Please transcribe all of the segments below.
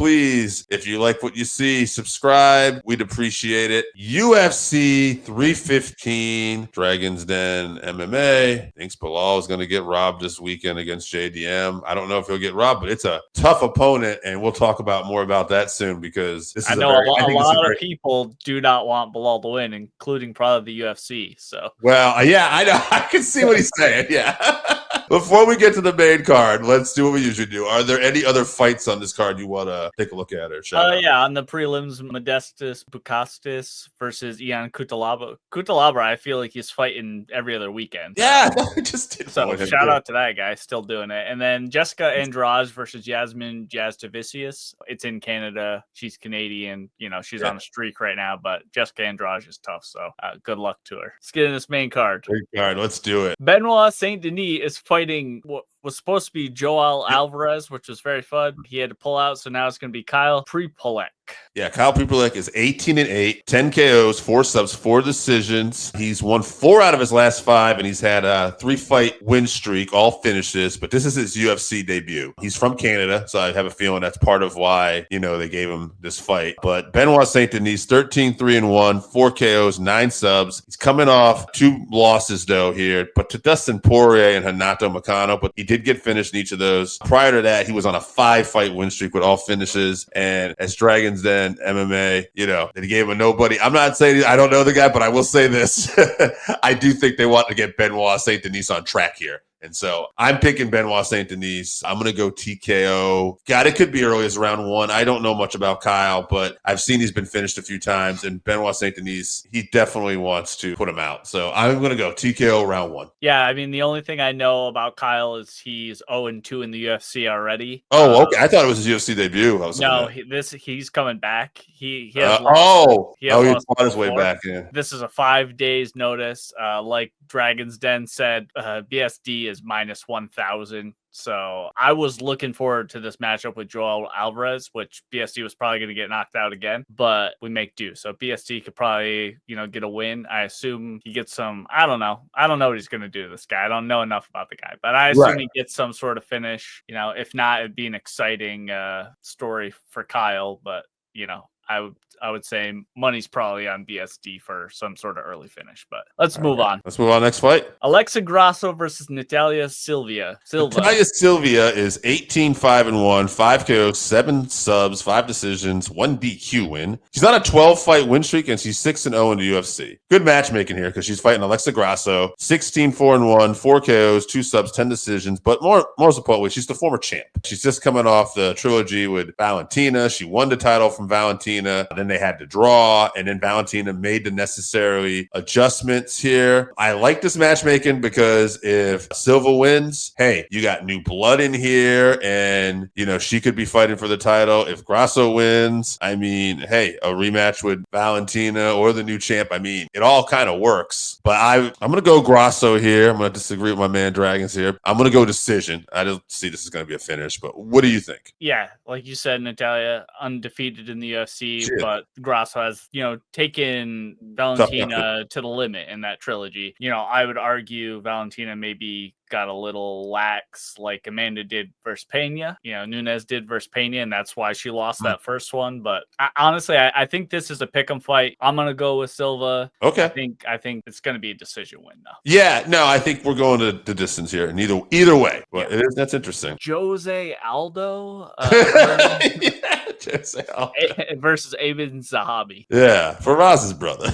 please, if you like what you see, subscribe. We'd appreciate it. UFC 315, Dragon's Den MMA. Thinks Belal is going to get robbed this weekend against JDM. I don't know if he'll get robbed, but it's a tough opponent, and we'll talk more about that soon because this is a lot of people do not want Belal to win, including probably the UFC. So, well, yeah, I know. I can see what he's saying. Yeah. Before we get to the main card, let's do what we usually do. Are there any other fights on this card you want to take a look at or shout out? Yeah, on the prelims, Modestas Bukastis versus Ian Cutelaba. Cutelaba, I feel like he's fighting every other weekend. Yeah, just did. So shout out to that guy, still doing it. And then Jessica Andrade versus Yasmin Jazdavicius. It's in Canada. She's Canadian. She's on a streak right now, but Jessica Andrade is tough. So good luck to her. Let's get in this main card. Great card. Let's do it. Benoit Saint-Denis is fighting what was supposed to be Joel Alvarez, which was very fun. He had to pull out, so now it's going to be Kyle Prepolek. Yeah, Kyle Prepolek is 18-8, 10 KOs, 4 subs, 4 decisions. He's won 4 out of his last 5, and he's had a 3-fight win streak, all finishes. But this is his UFC debut. He's from Canada, so I have a feeling that's part of why they gave him this fight. But Benoit Saint-Denis, 13-3-1, 4 KOs, 9 subs. He's coming off 2 losses though here, but to Dustin Poirier and Renato Moicano. But he did get finished in each of those. Prior to that, he was on a 5-fight win streak with all finishes. And as Dragon's Den MMA, that he gave him a nobody. I'm not saying I don't know the guy, but I will say this. I do think they want to get Benoit Saint-Denis on track here. And so I'm picking Benoit Saint-Denis. I'm going to go TKO. God, it could be early as round 1. I don't know much about Kyle, but I've seen he's been finished a few times. And Benoit Saint-Denis, he definitely wants to put him out. So I'm going to go TKO round 1. Yeah, I mean, the only thing I know about Kyle is he's 0-2 in the UFC already. Oh, okay. I thought it was his UFC debut. He's coming back. He has he fought his way back in. This is a 5 days notice. Like Dragon's Den said, BSD is minus 1,000. So I was looking forward to this matchup with Joel Alvarez, which BSD was probably going to get knocked out again, but we make do. So BSD could probably, get a win. I assume he gets some, I don't know what he's going to do to this guy. I don't know enough about the guy, but I assume he gets some sort of finish. If not, it'd be an exciting story for Kyle, but I would say money's probably on BSD for some sort of early finish, but let's move on. Let's move on. Next fight. Alexa Grasso versus Natalia Silva. Natalia Silva is 18-5-1, 5 KOs, 7 subs, 5 decisions, 1 DQ win. She's on a 12-fight win streak, and she's 6-0 in the UFC. Good matchmaking here because she's fighting Alexa Grasso, 16-4-1, 4 KOs, 2 subs, 10 decisions, but more importantly, she's the former champ. She's just coming off the trilogy with Valentina. She won the title from Valentina. Then they had to draw, and then Valentina made the necessary adjustments here. I like this matchmaking because if Silva wins, hey, you got new blood in here, and she could be fighting for the title. If Grasso wins, I mean, hey, a rematch with Valentina or the new champ. I mean, it all kind of works. But I'm gonna go Grasso here. I'm gonna disagree with my man Dragons here. I'm gonna go decision. I don't see this is gonna be a finish, but what do you think? Yeah, like you said, Natalia undefeated in the UFC. But Grasso has, taken Valentina to the limit in that trilogy. I would argue Valentina maybe got a little lax like Amanda did versus Pena. Nunes did versus Pena, and that's why she lost that first one. But honestly, I think this is a pick'em fight. I'm going to go with Silva. Okay. I think it's going to be a decision win, though. Yeah, no, I think we're going to the distance here, and either way. But that's interesting. Jose Aldo? Jose Aldo. Versus Aiemann Zahabi. Yeah, Faraz's brother.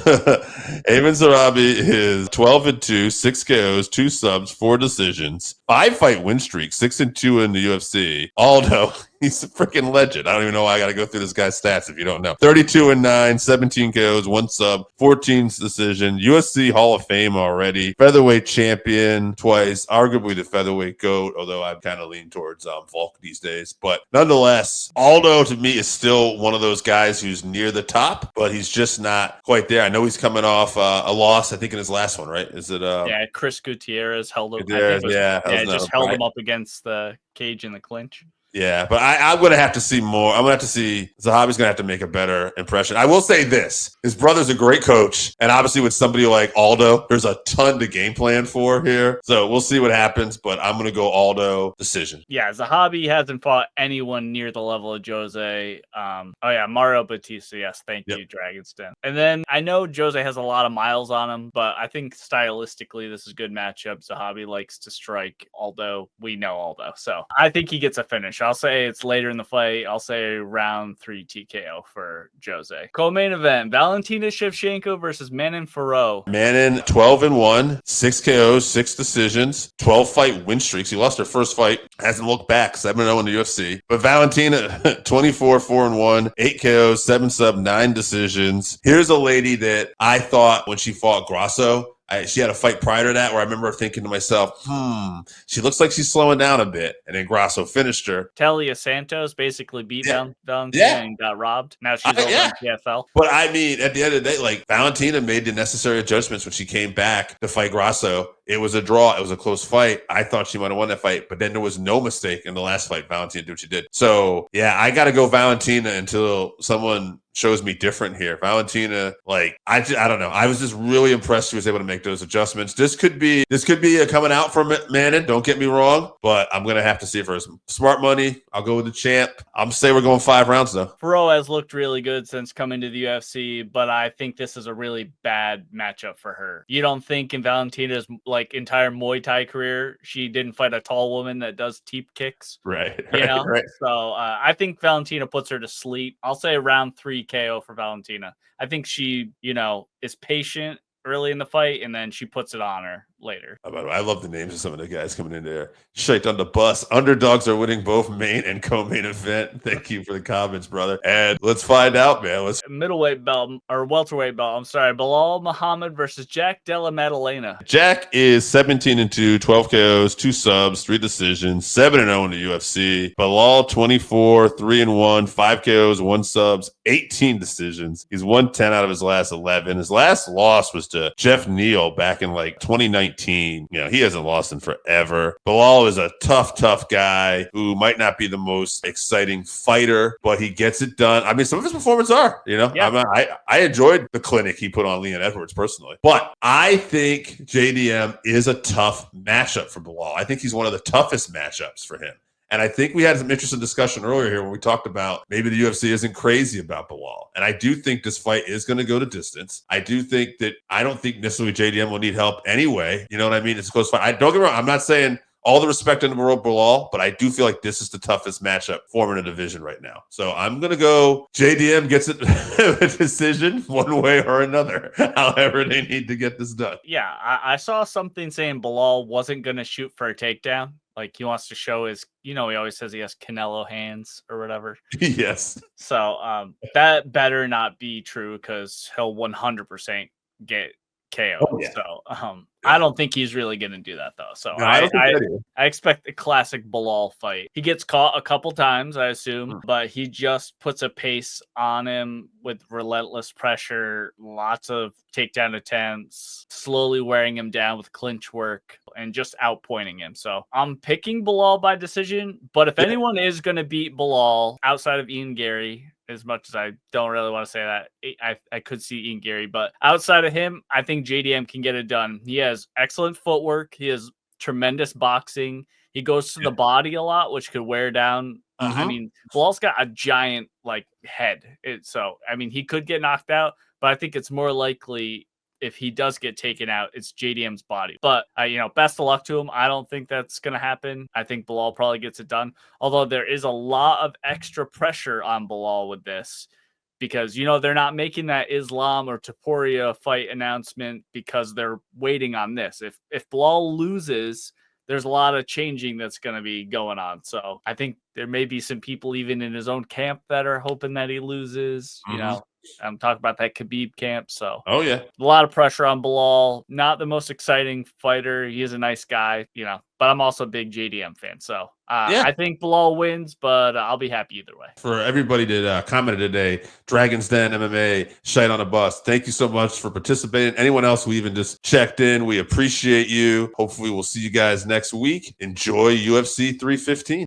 Aiemann Zahabi is 12-2, 6 KOs, 2 subs, 4 decisions, 5-fight win streak, 6-2 in the UFC. Aldo, he's a freaking legend. I don't even know why I got to go through this guy's stats if you don't know. 32-9, 17 KOs, 1 sub, 14 decision, UFC Hall of Fame already, featherweight champion twice, arguably the featherweight GOAT, although I've kind of leaned towards Volk these days. But nonetheless, Aldo to me is still one of those guys who's near the top, but he's just not quite there. I know he's coming off a loss, I think, in his last one, right? Is it? Chris Gutierrez held him. Held him him up against the cage in the clinch. Yeah, but I'm going to have to see more. I'm going to have to see Zahabi's going to have to make a better impression. I will say this. His brother's a great coach. And obviously with somebody like Aldo, there's a ton to game plan for here. So we'll see what happens, but I'm going to go Aldo decision. Yeah, Zahabi hasn't fought anyone near the level of Jose. Mario Batista. Yes, thank you, Dragon's Den. And then I know Jose has a lot of miles on him, but I think stylistically this is a good matchup. Zahabi likes to strike, Aldo. We know Aldo. So I think he gets a finish. I'll say it's later in the fight. I'll say round 3 TKO for Jose. Co-main event, Valentina Shevchenko versus Manon Fiorot. Manon 12-1, 6 KOs, 6 decisions, 12 fight win streaks. He lost her first fight, hasn't looked back, 7-0 in the UFC. But Valentina 24-4-1, 8 KOs, 7 sub, 9 decisions. Here's a lady that I thought when she fought Grasso, she had a fight prior to that where I remember thinking to myself, she looks like she's slowing down a bit. And then Grasso finished her. Talia Santos basically beat Valentina and got robbed. Now she's over in PFL. But I mean, at the end of the day, like Valentina made the necessary adjustments when she came back to fight Grasso. It was a draw. It was a close fight. I thought she might have won that fight, but then there was no mistake in the last fight. Valentina did what she did. So, yeah, I got to go Valentina until someone shows me different here. Valentina, like, I don't know. I was just really impressed she was able to make those adjustments. This could be a coming out for Manon. Don't get me wrong, but I'm going to have to see it for some smart money. I'll go with the champ. I'm say we're going 5 rounds, though. Fiorot has looked really good since coming to the UFC, but I think this is a really bad matchup for her. You don't think in Valentina's entire Muay Thai career, she didn't fight a tall woman that does teep kicks. Right. So I think Valentina puts her to sleep. I'll say round 3 KO for Valentina. I think she, is patient early in the fight, and then she puts it on her later. I love the names of some of the guys coming in there. Straight on the bus. Underdogs are winning both main and co-main event. Thank you for the comments, brother. And let's find out, man. Middleweight belt, or welterweight belt, I'm sorry. Belal Muhammad versus Jack Della Maddalena. Jack is 17-2, 12 KOs, 2 subs, 3 decisions, 7-0 in the UFC. Belal 24-3-1, 5 KOs, 1 subs, 18 decisions. He's won 10 out of his last 11. His last loss was to Jeff Neal back in 2019. He hasn't lost in forever. Belal is a tough guy who might not be the most exciting fighter, but he gets it done. I mean, some of his performances are, I enjoyed the clinic he put on Leon Edwards personally, but I think JDM is a tough matchup for Belal. I think he's one of the toughest matchups for him. And I think we had some interesting discussion earlier here when we talked about maybe the UFC isn't crazy about Belal. And I do think this fight is going to go to distance. I don't think necessarily JDM will need help anyway. You know what I mean? It's a close fight. Don't get me wrong. I'm not saying all the respect in the world, Belal, but I do feel like this is the toughest matchup forming a division right now. So I'm going to go JDM gets it a decision one way or another, however they need to get this done. Yeah, I saw something saying Belal wasn't going to shoot for a takedown. He wants to show his, he always says he has Canelo hands or whatever. Yes. So that better not be true because he'll 100% get KO. Oh, yeah. So I don't think he's really going to do that, though. So no, I expect a classic Belal fight. He gets caught a couple times, I assume, but he just puts a pace on him with relentless pressure, lots of takedown attempts, slowly wearing him down with clinch work, and just outpointing him. So I'm picking Belal by decision, but if anyone is going to beat Belal outside of Ian Gary, as much as I don't really want to say that, I could see Ian Gary, but outside of him, I think JDM can get it done. He has excellent footwork. He has tremendous boxing. He goes to the body a lot, which could wear down. I mean, Belal's got a giant head. He could get knocked out, but I think it's more likely if he does get taken out, it's JDM's body. But, best of luck to him. I don't think that's going to happen. I think Belal probably gets it done. Although there is a lot of extra pressure on Belal with this because, they're not making that Islam or Topuria fight announcement because they're waiting on this. If Belal loses, there's a lot of changing that's going to be going on. So I think there may be some people even in his own camp that are hoping that he loses, I'm talking about that Khabib camp. So, a lot of pressure on Belal. Not the most exciting fighter. He is a nice guy, but I'm also a big JDM fan. So, I think Belal wins, but I'll be happy either way. For everybody that commented today, Dragon's Den MMA, Shite on a Bus, thank you so much for participating. Anyone else who even just checked in, we appreciate you. Hopefully, we'll see you guys next week. Enjoy UFC 315.